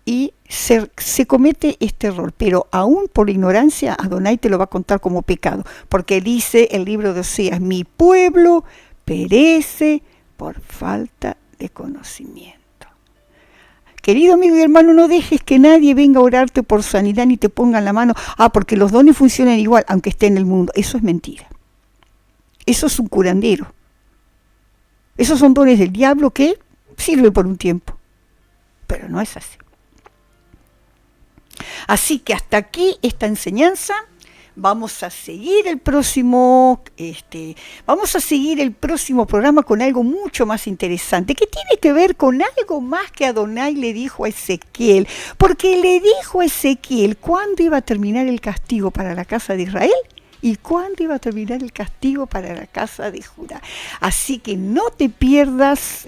y se comete este error. Pero aún por ignorancia, Adonai te lo va a contar como pecado, porque dice el libro de Oseas, mi pueblo perece por falta de conocimiento. Querido amigo y hermano, no dejes que nadie venga a orarte por sanidad ni te ponga en la mano, porque los dones funcionan igual, aunque esté en el mundo. Eso es mentira. Eso es un curandero. Esos son dones del diablo que sirven por un tiempo, pero no es así. Así que hasta aquí esta enseñanza. Vamos a seguir el próximo programa con algo mucho más interesante, que tiene que ver con algo más que Adonai le dijo a Ezequiel, porque le dijo a Ezequiel cuándo iba a terminar el castigo para la casa de Israel y cuándo iba a terminar el castigo para la casa de Judá. Así que no te pierdas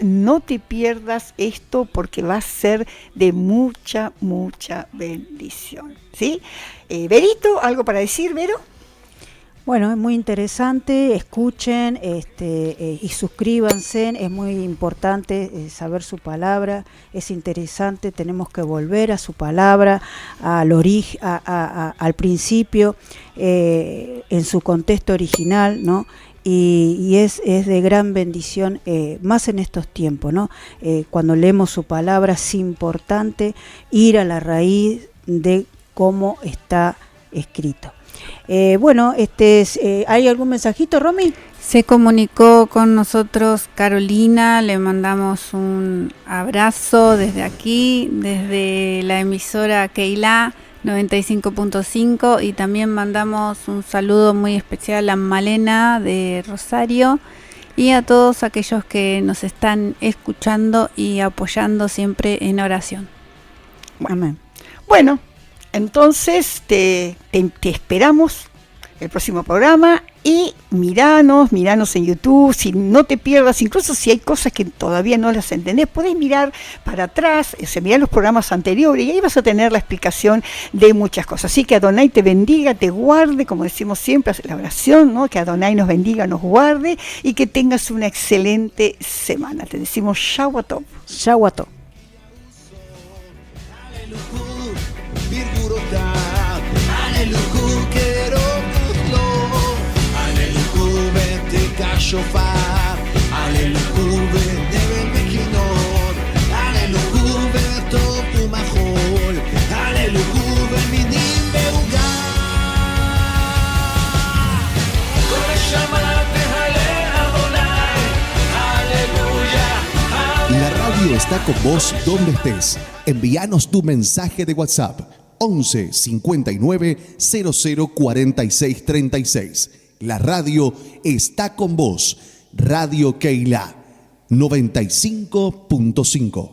esto, porque va a ser de mucha bendición, ¿sí? Verito, ¿algo para decir, Vero? Bueno, es muy interesante, escuchen y suscríbanse, es muy importante saber su palabra, es interesante, tenemos que volver a su palabra, al origen, al principio, en su contexto original, ¿no? Y es de gran bendición, más en estos tiempos, ¿no? Cuando leemos su palabra es importante ir a la raíz de cómo está escrito. ¿Hay algún mensajito, Romy? Se comunicó con nosotros Carolina, le mandamos un abrazo desde aquí, desde la emisora Keilah 95.5, y también mandamos un saludo muy especial a Malena de Rosario y a todos aquellos que nos están escuchando y apoyando siempre en oración. Amén. Bueno, entonces te esperamos el próximo programa, y miranos en YouTube, si no te pierdas, incluso si hay cosas que todavía no las entendés, podés mirar para atrás, mirar los programas anteriores, y ahí vas a tener la explicación de muchas cosas. Así que Adonai te bendiga, te guarde, como decimos siempre, hace la oración, ¿no? Que Adonai nos bendiga, nos guarde, y que tengas una excelente semana. Te decimos Shabbat Tov. Shabbat Tov. שופר, הללו está con vos donde estés. Envíanos tu mensaje de WhatsApp 11 59 00 46 36. La radio está con vos. Radio Keilah 95.5.